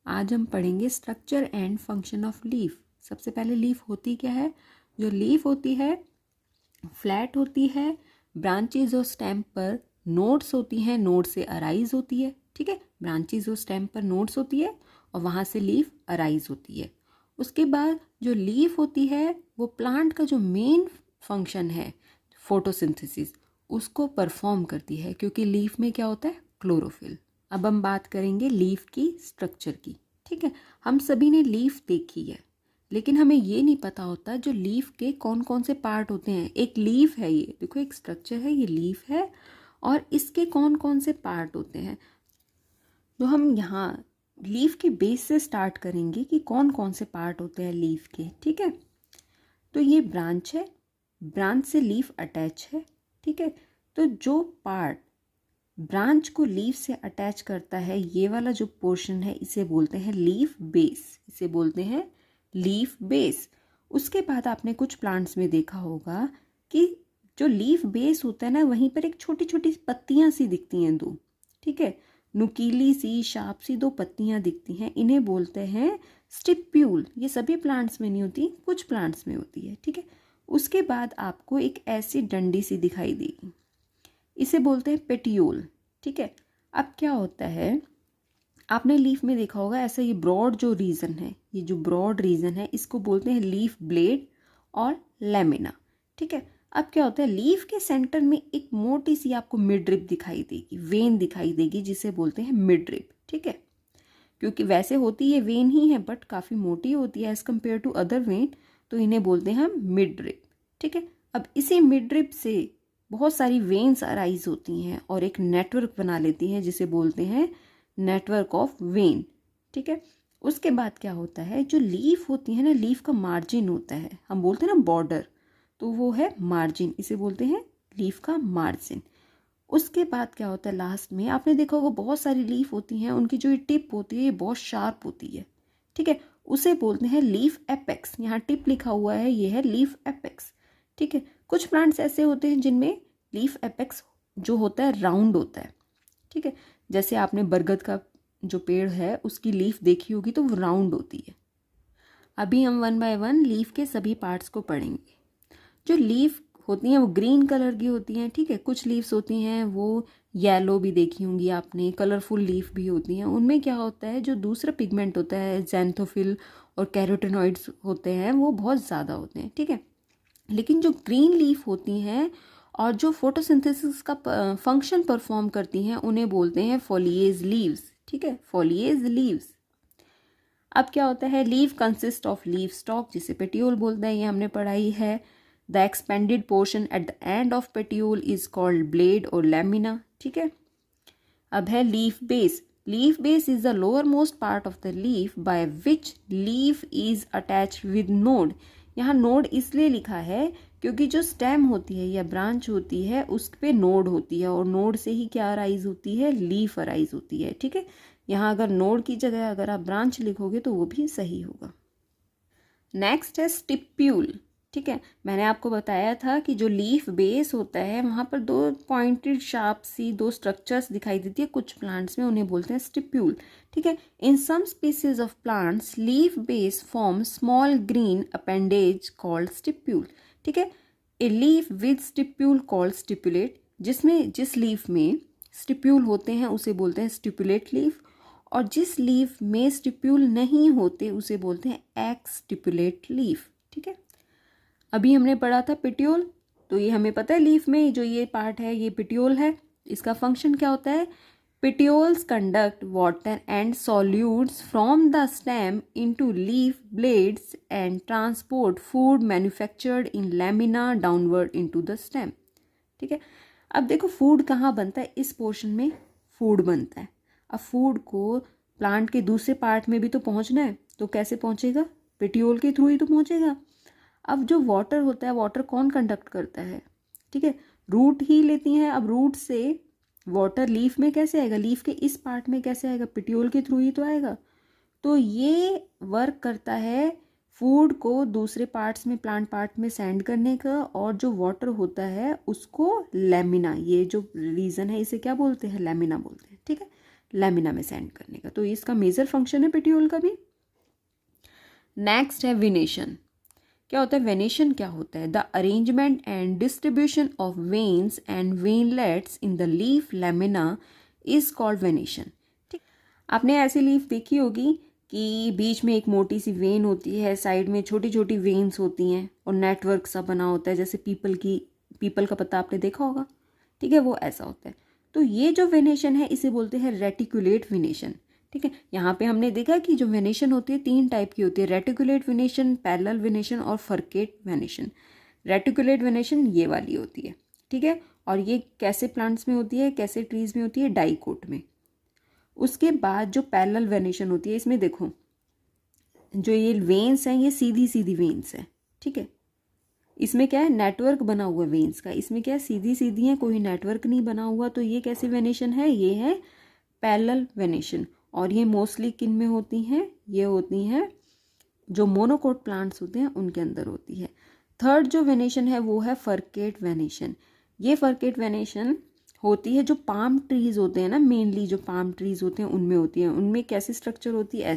आज हम पढ़ेंगे structure and function of leaf. सबसे पहले लीफ होती क्या है? जो लीफ होती है फ्लैट होती है, ब्रांचेज और स्टेम पर नोड्स होती हैं, नोड से अराइज होती है। ठीक है, ब्रांचेज और स्टेम पर नोड्स होती है और वहाँ से लीफ अराइज होती है। उसके बाद जो लीफ होती है वो प्लांट का जो मेन फंक्शन है फोटोसिंथेसिस उसको परफॉर्म करती है, क्योंकि लीफ में क्या होता है? क्लोरोफिल। अब हम बात करेंगे लीफ की स्ट्रक्चर की। ठीक है, हम सभी ने लीफ देखी है, लेकिन हमें ये नहीं पता होता जो लीफ के कौन कौन से पार्ट होते हैं। एक लीफ है, ये देखो एक स्ट्रक्चर है, ये लीफ है और इसके कौन कौन से पार्ट होते हैं। तो हम यहाँ लीफ के बेस से स्टार्ट करेंगे कि कौन कौन से पार्ट होते हैं लीफ के। ठीक है, तो ये ब्रांच है, ब्रांच से लीफ अटैच है। ठीक है, तो जो पार्ट ब्रांच को लीफ से अटैच करता है, ये वाला जो पोर्शन है इसे बोलते हैं लीफ बेस, इसे बोलते हैं लीफ बेस। उसके बाद आपने कुछ प्लांट्स में देखा होगा कि जो लीफ बेस होता है ना, वहीं पर एक छोटी छोटी पत्तियां सी दिखती हैं दो। ठीक है, नुकीली सी शार्प सी दो पत्तियां दिखती हैं, इन्हें बोलते हैं स्टिप्यूल। ये सभी प्लांट्स में नहीं होती, कुछ प्लांट्स में होती है। ठीक है, उसके बाद आपको एक ऐसी डंडी सी दिखाई देगी, इसे बोलते हैं पेटियोल। ठीक है, अब क्या होता है, आपने लीफ में देखा होगा ऐसा ये ब्रॉड जो रीजन है, ये जो ब्रॉड रीजन है इसको बोलते हैं लीफ ब्लेड और लैमिना। ठीक है, अब क्या होता है, लीफ के सेंटर में एक मोटी सी आपको मिड रिब दिखाई देगी, वेन दिखाई देगी, जिसे बोलते हैं मिड रिब। ठीक है, क्योंकि वैसे होती ये वेन ही है बट काफ़ी मोटी होती है as compare to other vein, तो इन्हें बोलते हैं हम मिड रिब। ठीक है, अब इसी मिड रिब से बहुत सारी वेन्स अराइज होती हैं और एक नेटवर्क बना लेती हैं, जिसे बोलते हैं नेटवर्क ऑफ वेन। ठीक है, उसके बाद क्या होता है, जो लीफ होती है ना, लीफ का मार्जिन होता है, हम बोलते हैं ना बॉर्डर, तो वो है मार्जिन, इसे बोलते हैं लीफ का मार्जिन। उसके बाद क्या होता है, लास्ट में आपने देखा होगा बहुत सारी लीफ होती हैं, उनकी जो ये टिप होती है ये बहुत शार्प होती है। ठीक है, उसे बोलते हैं लीफ एपेक्स। यहाँ टिप लिखा हुआ है, ये है लीफ एपेक्स। ठीक है, कुछ प्लांट्स ऐसे होते हैं जिनमें लीफ एपेक्स जो होता है राउंड होता है। ठीक है, जैसे आपने बरगद का जो पेड़ है उसकी लीफ देखी होगी तो वो राउंड होती है। अभी हम वन बाय वन लीफ के सभी पार्ट्स को पढ़ेंगे। जो लीफ होती हैं वो ग्रीन कलर की होती हैं। ठीक है, कुछ लीव्स होती हैं वो येलो भी देखी होंगी आपने, कलरफुल लीफ भी होती हैं। उनमें क्या होता है, जो दूसरा पिगमेंट होता है ज़ैंथोफिल और कैरोटेनॉइड्स होते हैं वो बहुत ज़्यादा होते हैं। ठीक है, लेकिन जो ग्रीन लीफ होती हैं और जो फोटोसिंथेसिस का फंक्शन परफॉर्म करती हैं उन्हें बोलते हैं फॉलिएज लीव्स। ठीक है, फॉलिएज लीव्स। अब क्या होता है, leaf consist of leaf stock, जिसे पेटियोल बोलते हैं, ये हमने पढ़ाई है। The expanded portion at the end of petiole is called blade और लैमिना। ठीक है, अब है leaf base. Leaf base is the lower most part of the leaf by which leaf is attached with node. यहाँ node इसलिए लिखा है क्योंकि जो स्टेम होती है या ब्रांच होती है उस पे नोड होती है और नोड से ही क्या अराइज होती है, लीफ अराइज होती है। ठीक है, यहाँ अगर नोड की जगह अगर आप ब्रांच लिखोगे तो वो भी सही होगा। नेक्स्ट है स्टिप्यूल। ठीक है, मैंने आपको बताया था कि जो लीफ बेस होता है वहाँ पर दो पॉइंटेड शार्प सी दो स्ट्रक्चर्स दिखाई देती है कुछ प्लांट्स में, उन्हें बोलते हैं स्टिप्यूल। ठीक है, in some species of plants leaf base form small green appendage called stipule. ठीक है, a leaf with stipule called stipulate. जिस लीफ में स्टिप्यूल होते हैं उसे बोलते हैं स्टिपुलेट लीफ, और जिस लीफ में स्टिप्यूल नहीं होते उसे बोलते हैं एक्स स्टिपुलेट लीफ। ठीक है, अभी हमने पढ़ा था पिटियोल, तो ये हमें पता है लीफ में जो ये पार्ट है ये पिटियोल है। इसका फंक्शन क्या होता है, petioles conduct water and solutes from the stem into leaf blades and transport food manufactured in lamina downward into the stem. ठीक है, अब देखो फूड कहाँ बनता है, इस पोर्शन में फूड बनता है। अब फूड को प्लांट के दूसरे पार्ट में भी तो पहुंचना है, तो कैसे पहुंचेगा, पेटियोल के थ्रू ही तो पहुंचेगा। अब जो वाटर होता है, वाटर कौन कंडक्ट करता है, ठीक है, रूट ही लेती हैं। अब रूट से वाटर लीफ में कैसे आएगा, लीफ के इस पार्ट में कैसे आएगा, पेटियोल के थ्रू ही तो आएगा। तो ये वर्क करता है फूड को दूसरे पार्ट्स में, प्लांट पार्ट में सेंड करने का, और जो वाटर होता है उसको लैमिना, ये जो रीजन है इसे क्या बोलते हैं, लैमिना बोलते हैं। ठीक है, लैमिना में सेंड करने का। तो इसका मेजर फंक्शन है पेटियोल का भी। नेक्स्ट है वेनेशन। क्या होता है वेनेशन? क्या होता है? The arrangement and distribution of veins and veinlets in the leaf lamina is called venation. ठीक, आपने ऐसी लीफ देखी होगी कि बीच में एक मोटी सी वेन होती है, साइड में छोटी छोटी वेन्स होती हैं और नेटवर्क सा बना होता है, जैसे पीपल का पत्ता आपने देखा होगा, ठीक है, वो ऐसा होता है। तो ये जो वेनेशन है इसे बोलते हैं रेटिकुलेट वेनेशन। ठीक है, यहाँ पे हमने देखा कि जो वेनेशन होती है 3 टाइप की होती है, रेटिकुलेट वेनेशन, पैरेलल वेनेशन और फर्केट वेनेशन। रेटिकुलेट वेनेशन ये वाली होती है, ठीक है, और ये कैसे प्लांट्स में होती है, कैसे ट्रीज में होती है? डाइकोट में। उसके बाद जो पैरेलल वेनेशन होती है, इसमें देखो जो ये वेन्स हैं ये सीधी सीधी वेन्स है, ठीक है, इसमें क्या है? नेटवर्क बना हुआ वेन्स का, इसमें क्या है? सीधी सीधी है, कोई नेटवर्क नहीं बना हुआ। तो ये कैसी वेनेशन है? ये है पैरेलल वेनेशन। और ये मोस्टली किन में होती हैं? ये होती हैं जो मोनोकोट प्लांट्स होते हैं उनके अंदर होती है। थर्ड जो वेनेशन है वो है फर्केट वेनेशन। ये फर्केट वेनेशन होती है जो पाम ट्रीज होते हैं ना, मेनली जो पाम ट्रीज होते हैं उनमें होती है। उनमें कैसी स्ट्रक्चर होती है?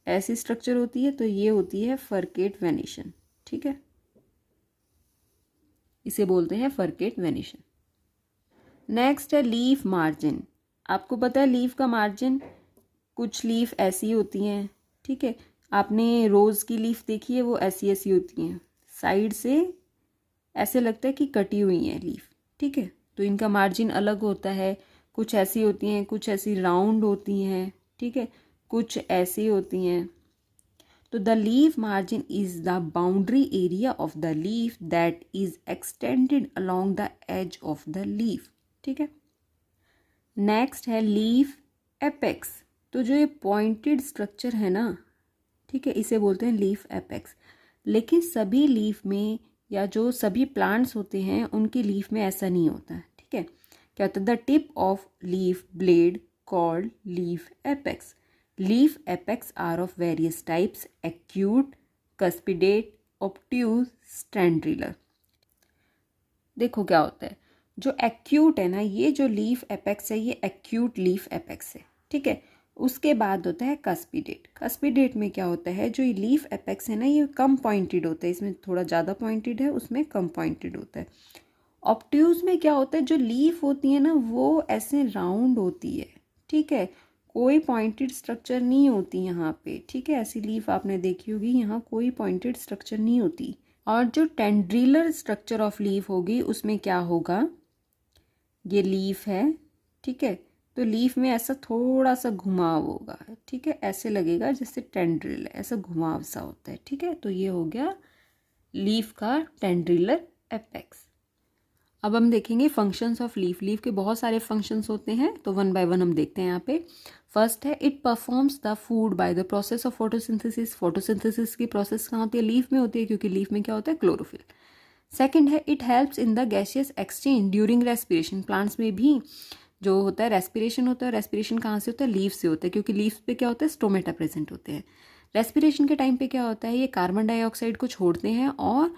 ऐसी स्ट्रक्चर होती है। तो ये होती है फर्केट वेनेशन, ठीक है, इसे बोलते हैं फर्केट वेनेशन। नेक्स्ट है लीफ मार्जिन। आपको पता है लीफ का मार्जिन, कुछ लीफ ऐसी होती हैं, ठीक है, आपने रोज़ की लीफ देखी है, वो ऐसी ऐसी होती हैं, साइड से ऐसे लगता है कि कटी हुई हैं लीफ, ठीक है। तो इनका मार्जिन अलग होता है, कुछ ऐसी होती हैं, कुछ ऐसी राउंड होती हैं, ठीक है, कुछ ऐसी होती हैं। तो the leaf margin is the boundary area of the leaf that is extended along the edge of the leaf, ठीक है। नेक्स्ट है लीफ एपेक्स। तो जो ये पॉइंटेड स्ट्रक्चर है ना, ठीक है, इसे बोलते हैं लीफ एपेक्स। लेकिन सभी लीफ में या जो सभी प्लांट्स होते हैं उनकी लीफ में ऐसा नहीं होता है, ठीक है। क्या होता है? The tip of leaf blade called leaf apex. Leaf apex are of various types, acute, cuspidate, obtuse, स्ट्रैंड्रिलर। देखो क्या होता है, जो एक्यूट है ना, ये जो लीफ एपेक्स है ये एक्यूट लीफ एपेक्स है, ठीक है। उसके बाद होता है कस्पिडेट। कस्पिडेट में क्या होता है, जो ये लीफ एपेक्स है ना ये कम पॉइंटेड होता है, इसमें थोड़ा ज़्यादा पॉइंटेड है, उसमें कम पॉइंटेड होता है। ऑब्ट्यूज में क्या होता है, जो लीफ होती है ना वो ऐसे राउंड होती है, ठीक है, कोई पॉइंटेड स्ट्रक्चर नहीं होती यहाँ पे, ठीक है। ऐसी लीफ आपने देखी होगी, यहाँ कोई पॉइंटेड स्ट्रक्चर नहीं होती। और जो टेंड्रिलर स्ट्रक्चर ऑफ लीफ होगी उसमें क्या होगा, ये लीफ है, ठीक है, तो लीफ में ऐसा थोड़ा सा घुमाव होगा, ठीक है, ऐसे लगेगा जैसे टेंड्रिल है, ऐसा घुमाव सा होता है, ठीक है। तो ये हो गया लीफ का टेंड्रिलर एपेक्स। अब हम देखेंगे फंक्शंस ऑफ लीफ। लीफ के बहुत सारे फंक्शंस होते हैं, तो वन बाय वन हम देखते हैं यहाँ पे। फर्स्ट है it performs the food by the process of photosynthesis. Photosynthesis की प्रोसेस कहाँ होती है? लीफ में होती है, क्योंकि लीफ में क्या होता है? क्लोरोफिल। सेकंड है it helps in the gaseous exchange during respiration. Plants में भी जो होता है रेस्पिरेशन होता है, रेस्पिरेशन कहाँ से होता है? लीफ से होता है, क्योंकि लीफ पे क्या होता है? स्टोमेटा प्रेजेंट होते हैं। रेस्पिरेशन के टाइम पे क्या होता है, ये कार्बन डाइऑक्साइड को छोड़ते हैं और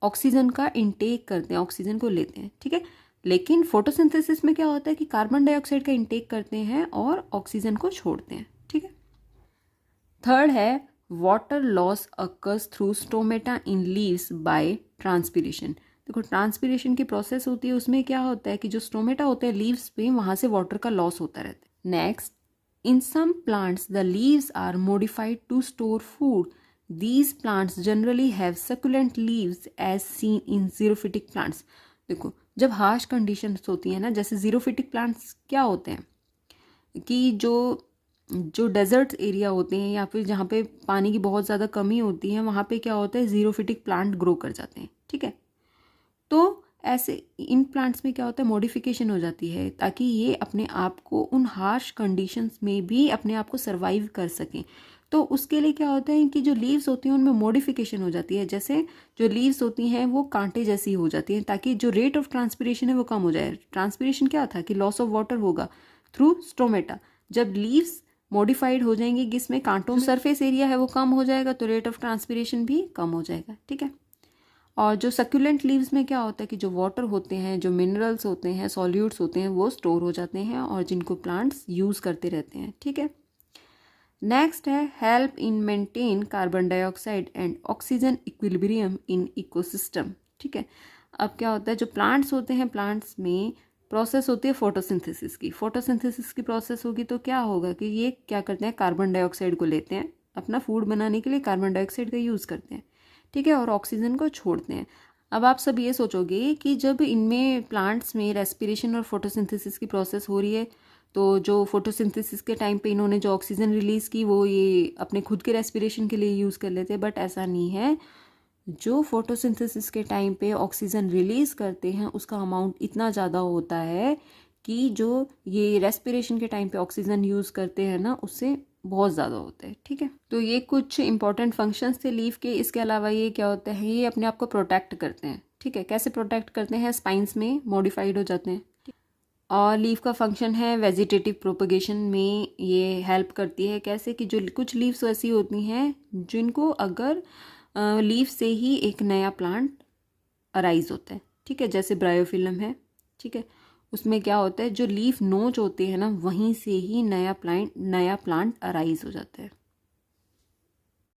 ऑक्सीजन का इंटेक करते हैं, ऑक्सीजन को लेते हैं, ठीक है। लेकिन फोटोसिंथेसिस में क्या होता है कि कार्बन डाइऑक्साइड का इंटेक करते हैं और ऑक्सीजन को छोड़ते हैं, ठीक है। थर्ड है water loss occurs through stomata in leaves by transpiration. देखो ट्रांसपिरेशन की प्रोसेस होती है, उसमें क्या होता है कि जो स्टोमेटा होते हैं लीव्स पे, वहाँ से वाटर का लॉस होता रहता है। Next, in some plants the leaves are modified to store food. These plants generally have succulent leaves as seen in xerophytic plants. देखो जब हार्श कंडीशंस होती हैं ना, जैसे जीरोफिटिक प्लांट्स क्या होते हैं कि जो डेजर्ट एरिया होते हैं या फिर जहाँ पे पानी की बहुत ज़्यादा कमी होती है, वहाँ पे क्या होता है, जीरोफिटिक प्लांट ग्रो कर जाते हैं, ठीक है। तो ऐसे इन प्लांट्स में क्या होता है, मॉडिफिकेशन हो जाती है ताकि ये अपने आप को उन हार्श कंडीशंस में भी अपने आप को सर्वाइव कर सकें। तो उसके लिए क्या होता है कि जो लीव्स होती हैं उनमें मॉडिफिकेशन हो जाती है, जैसे जो लीव्स होती हैं वो कांटे जैसी हो जाती हैं, ताकि जो रेट ऑफ ट्रांसपिरेशन है वो कम हो जाए। ट्रांसपिरेशन क्या था कि लॉस ऑफ वाटर होगा थ्रू स्टोमेटा। जब लीव्स मॉडिफाइड हो जाएंगी किसमें, कांटों में, सरफेस एरिया है वो कम हो जाएगा, तो रेट ऑफ ट्रांसपिरेशन भी कम हो जाएगा, ठीक है। और जो सक्यूलेंट लीव्स में क्या होता है कि जो वाटर होते हैं, जो मिनरल्स होते हैं, सॉल्यूट्स होते हैं, वो स्टोर हो जाते हैं और जिनको प्लांट्स यूज़ करते रहते हैं। ठीक है। नेक्स्ट है help in maintain carbon dioxide and oxygen equilibrium in ecosystem. ठीक है। अब क्या होता है, जो प्लांट्स होते हैं, प्लांट्स में प्रोसेस होती है फोटोसिंथेसिस की। फोटोसिंथेसिस की प्रोसेस होगी तो क्या होगा कि ये क्या करते हैं, कार्बन डाइऑक्साइड को लेते हैं, अपना फूड बनाने के लिए कार्बन डाइऑक्साइड का यूज़ करते हैं। ठीक है। और ऑक्सीजन को छोड़ते हैं। अब आप सब ये सोचोगे कि जब इनमें प्लांट्स में रेस्पिरेशन और फोटोसिंथेसिस की प्रोसेस हो रही है तो जो फोटोसिंथेसिस के टाइम पे इन्होंने जो ऑक्सीजन रिलीज़ की वो ये अपने खुद के रेस्पिरेशन के लिए यूज़ कर लेते हैं, बट ऐसा नहीं है। जो फोटोसिंथेसिस के टाइम पे ऑक्सीजन रिलीज़ करते हैं उसका अमाउंट इतना ज़्यादा होता है कि जो ये रेस्पिरेशन के टाइम पे ऑक्सीजन यूज़ करते हैं ना, उससे बहुत ज़्यादा होता है। ठीक है। तो ये कुछ इंपॉर्टेंट फंक्शंस थे लीफ के। इसके अलावा ये क्या होता है, ये अपने आप को प्रोटेक्ट करते हैं। ठीक है। कैसे प्रोटेक्ट करते हैं, स्पाइंस में मॉडिफाइड हो जाते हैं। और लीफ का फंक्शन है वेजिटेटिव प्रोपगेशन में ये हेल्प करती है। कैसे कि जो कुछ लीव्स ऐसी होती हैं जिनको अगर लीफ से ही एक नया प्लांट अराइज होता है। ठीक है। जैसे ब्रायोफिलम है। ठीक है। उसमें क्या होता है, जो लीफ नोच होते हैं ना, वहीं से ही नया प्लांट अराइज हो जाता है।